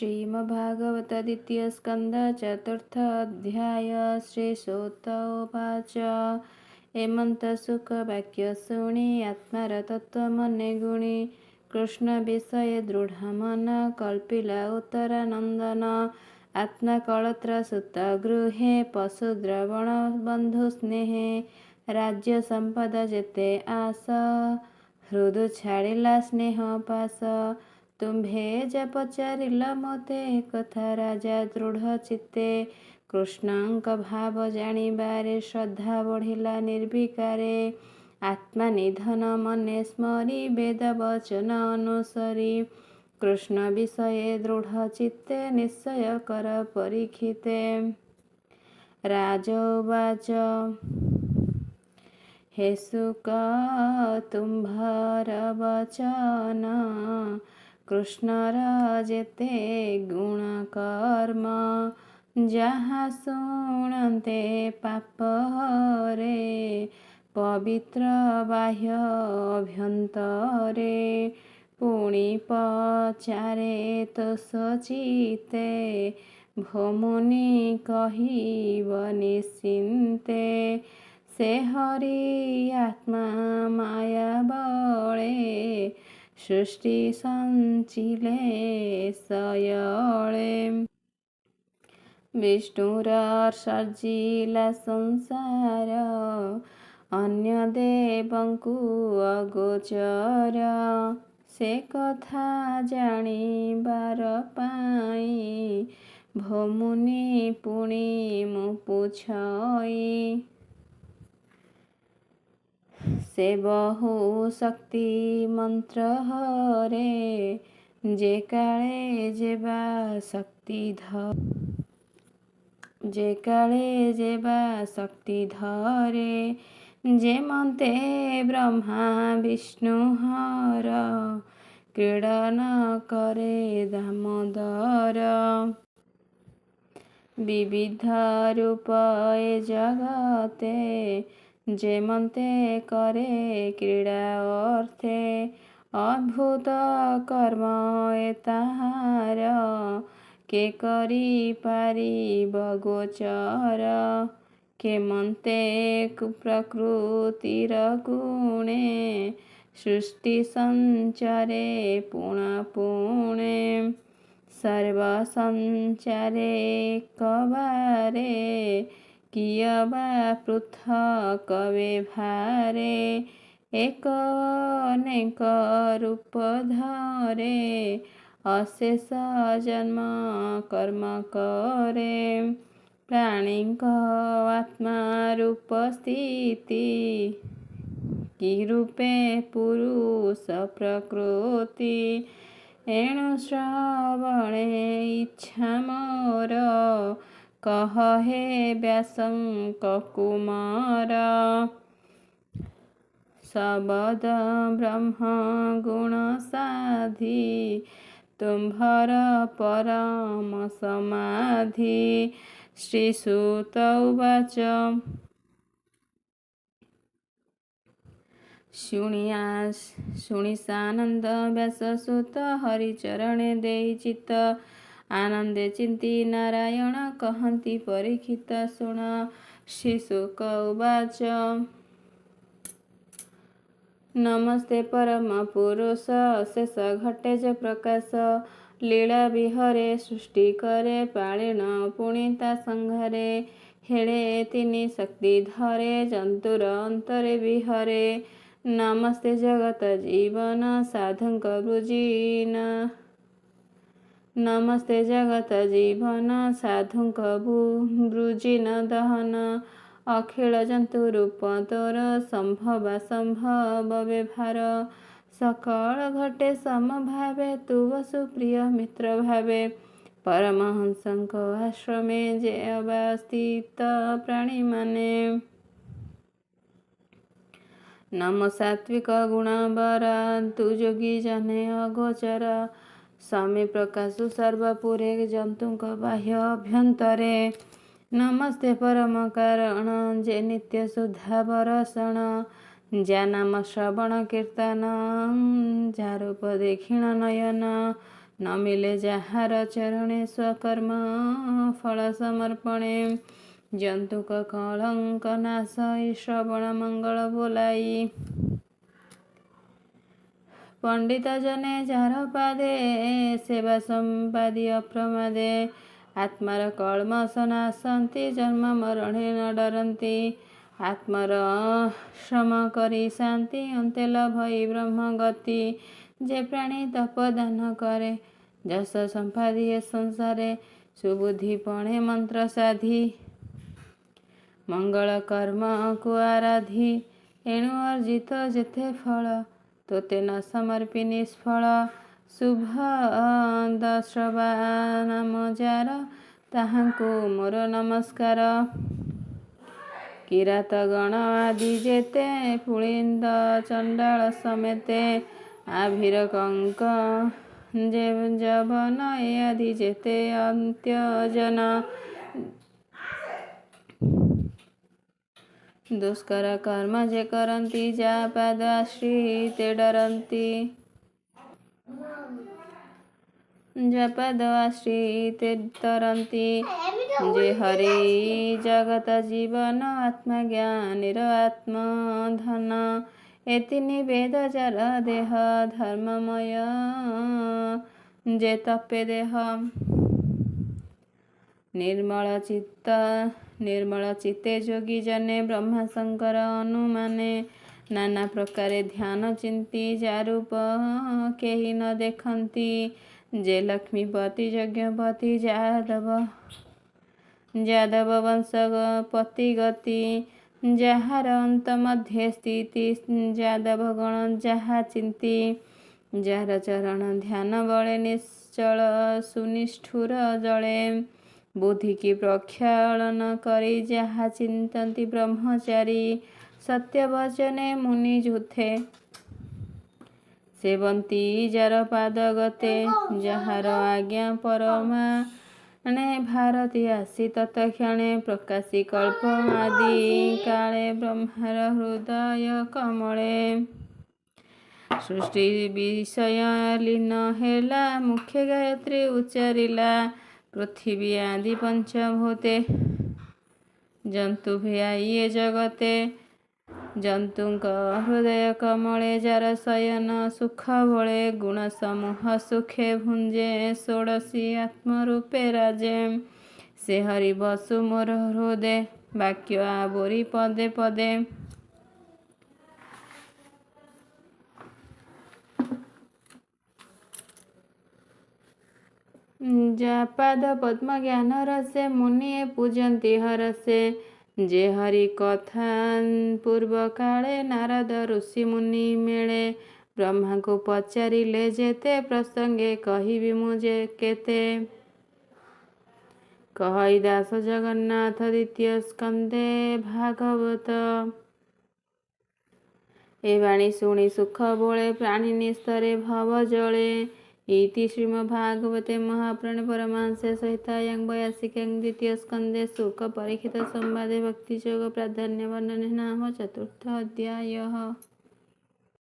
श्रीमद्भागवत द्वितीय स्कंद चतुर्थ अध्याय श्री सूत उवाच हेमंत सुख वाक्य शुणी आत्मार तत्व मने गुणी कृष्ण विषय दृढ़ मन कल्पिला उत्तरानंदन आत्मा कलत्र सुत गृहे पशु द्रवण बंधु स्नेहे राज्य संपद जेते आस हृदु छाड़िला स्नेह पास तुम्भे जा पचारिल मते कथा राजा दृढ़ चित्ते कृष्णଙ୍କ भाव जानिबारे श्रद्धा बढ़िला निर्विकारे आत्मा निधन मने स्मरी वेद वचन अनुसरी कृष्ण विषये दृढ़ चित्ते निश्चय कर परीक्षिते राजोवाच हे सुक तुम्भर वचन कृष्णर जेते गुण कर्म जहाँ शुणते पाप रे पवित्र बाह्य अभ्यंतरे पुणी पचारे तो सचिते भोमुनि कहिब निश्चिन्ते से हरि आत्मा माया बळे सृष्टि संचिले सयळे विष्णुर सर्जिला संसार अन्य देवंकु अगोचर से कथा जानिबार पाई भोमुनि पुणी मु पुछई से बहु शक्ति मंत्र हरे जे काले जेबा शक्ति धरे जे मते ब्रह्मा विष्णु हर क्रीडन करे दामोदर विविध रूप ए जगते जे मते करे क्रीड़ा अर्थे अद्भुत कर्म ए ताहार के करी पारिब गोचर के मते प्रकृतिर गुणे सृष्टि संचारे पुणा पुणे सर्व संचारे कबारे कियबा पृथक भारे एक अनेक रूप धरे अशेष जन्म कर्म करे प्राणी आत्मा रूप स्थिति कि रूपे पुरुष प्रकृति एणु श्रवणे इच्छा मोर कह हे व्यासंक कुमार शबद ब्रह्म गुण साधी तुम्भर परम समाधि श्री सूत उवाच शुणी सानंद व्यास सुत हरिचरणे देई चित्त आनंदे चिंती नारायण कहंती परीक्षित शुण श्री शुक उवाच नमस्ते परम पुरुष शेष घटे ज प्रकाश लीला विहरे सृष्टि करे पाळिण पुणिता संघारे हेळे तिनि शक्ति धरे जंतुर अंतरे विहरे नमस्ते जगत जीवन साधुंक वृजिन नमस्ते जगत जीवन साधुंक वृजिन दहन अखिल जंतु रूप तोर संभव संभव व्यवहार सकल घटे समभावे तु सुप्रिय मित्र भावे परमहंसंक आश्रमे जे अवस्थित प्राणी माने नम सात्विक गुण बरा तु जोगी जने अगोचर स्वामी प्रकाशु सर्वपुरे जंतुंक बाह्य अभ्यंतरे नमस्ते परम कारण जे नित्य शुद्धा बरसण जा नाम श्रवण कीर्तन जा रूप देखिण नयन न मिले ଯାହାର ଚରଣେ ସ୍ୱକର୍ମ ଫଳ ସମର୍ପଣେ। ଜନ୍ତୁକ କଳଙ୍କ ନାଶ ଶ୍ରବଣ ମଙ୍ଗଳ ବୋଲାଇ। ପଣ୍ଡିତ ଜନେ ଯାହାର ପାଦେ ସେବା ସମ୍ପାଦି ଅପ୍ରମାଦେ। ଆତ୍ମାର କଳମସ ନାଶନ୍ତି ଜନ୍ମ ମରଣେ ନ ଡରନ୍ତି। ଆତ୍ମର ଶ୍ରମ କରି ଶାନ୍ତି ଅନ୍ତେ ଲଭଇ ବ୍ରହ୍ମଗତି। ଯେ ପ୍ରାଣୀ ତପ ଦାନ କରେ ଯଶ ସମ୍ପାଦି ଏ ସଂସାରେ। ସୁବୁଦ୍ଧି ପଣେ ମନ୍ତ୍ର ସାଧି ମଙ୍ଗଳ କର୍ମକୁ ଆରାଧି। ଏଣୁ ଅର୍ଜିତ ଯେତେ ଫଳ ତୋତେ ନ ସମର୍ପି ନିଷ୍ଫଳ। ଶୁଭ ଦଶ୍ରବା ନାମ ଯାର ତାହାଙ୍କୁ ମୋର ନମସ୍କାର। କିରାତ ଗଣ ଆଦି ଯେତେ ପୁଳିନ୍ଦ ଚଣ୍ଡାଳ ସମେତେ। ଆଭିର କଙ୍କ ଯେ ଯବନ ଏ ଆଦି ଯେତେ ଅନ୍ତ୍ୟଜନ। ଦୁଷ୍କର କର୍ମ ଯେ କରନ୍ତି ଯା ପାଦ ଆଶ୍ରିତେ ଡରନ୍ତି। ଯା ପାଦ ଆଶ୍ରିତେ ତରନ୍ତି। ଯେ ହରି ଜଗତ ଜୀବନ ଆତ୍ମା ଜ୍ଞାନୀର ଆତ୍ମଧନ। ଏ ତିନି ବେଦ ଯାର ଦେହ ଧର୍ମମୟ ଯେ ତପେ ଦେହ। ନିର୍ମଳ ଚିତ୍ତେ ଯୋଗୀ ଜନେ ବ୍ରହ୍ମା ଶଙ୍କର ଅନୁମାନେ। ନାନା ପ୍ରକାରେ ଧ୍ୟାନ ଚିନ୍ତି ଯା ରୂପ କେହି ନ ଦେଖନ୍ତି। ଯେ ଲକ୍ଷ୍ମୀପତି ଯଜ୍ଞପତି ଯାଦବ ବଂଶ ପତିଗତି। ଯାହାର ଅନ୍ତ ମଧ୍ୟେ ସ୍ଥିତି ଯାଦବ ଗଣ ଯାହା ଚିନ୍ତି। ଯାହାର ଚରଣ ଧ୍ୟାନ ବଳେ ନିଶ୍ଚଳ ସୁନିଷ୍ଠୁର ଜଳେ। ବୁଦ୍ଧି କି ପ୍ରକ୍ଷାଳନ କରି ଯାହା ଚିନ୍ତନ୍ତି ବ୍ରହ୍ମଚାରୀ। ସତ୍ୟ ବଚନେ ମୁନି ଯୁଥେ ସେବନ୍ତି ଯାର ପାଦ ଗତେ। ଯାହାର ଆଜ୍ଞା ପରମାଣେ ଭାରତି ଆସି ତତକ୍ଷଣେ। ପ୍ରକାଶି କଳ୍ପ ଆଦି କାଳେ ବ୍ରହ୍ମାର ହୃଦୟ କମଳେ। ସୃଷ୍ଟି ବିଷୟ ଲୀନ ହେଲା ମୁଖେ ଗାୟତ୍ରୀ ଉଚ୍ଚାରିଲା। ପୃଥିବୀ ଆଦି ପଞ୍ଚଭୂତେ ଜନ୍ତୁ ଭିଆଇ ଏ ଜଗତେ। ଜନ୍ତୁଙ୍କ ହୃଦୟ କମଳେ ଯାର ଶୟନ ସୁଖ ଭଳେ। ଗୁଣ ସମୂହ ସୁଖେ ଭୁଞ୍ଜେ ଷୋଡ଼ଶୀ ଆତ୍ମ ରୂପେ ରାଜେ। ସେ ହରି ବସୁ ମୋର ହୃଦେ ବାକ୍ୟ ଆବୋରି ପଦେ ପଦେ। ଯା ପାଦ ପଦ୍ମ ଜ୍ଞାନ ରସେ ମୁନିଏ ପୂଜନ୍ତି ହରସେ। ଯେ ହରି କଥା ପୂର୍ବ କାଳେ ନାରଦ ଋଷି ମୁନି ମେଳେ। ବ୍ରହ୍ମାଙ୍କୁ ପଚାରିଲେ ଯେତେ ପ୍ରସଙ୍ଗେ କହିବି ମୁଁ ଯେ କେତେ। କହଇ ଦାସ ଜଗନ୍ନାଥ ଦ୍ୱିତୀୟ ସ୍କନ୍ଧେ ଭାଗବତ। ଏ ବାଣୀ ଶୁଣି ସୁଖ ବୋଳେ ପ୍ରାଣୀ ନିସ୍ତରେ ଭବ ଜଳେ। ଇତି ଶ୍ରୀମଦ୍ଭାଗବତେ ମହାପୁରାଣେ ପରମହଂସ ସଂହିତାୟାଂ 82 ଦ୍ୱିତୀୟ ସ୍କନ୍ଧେ ଶୁକ ପରୀକ୍ଷିତ ସମ୍ବାଦେ ଭକ୍ତିଯୋଗ ପ୍ରାଧାନ୍ୟ ବର୍ଣ୍ଣନେ ନାମ ଚତୁର୍ଥ ଅଧ୍ୟାୟଃ।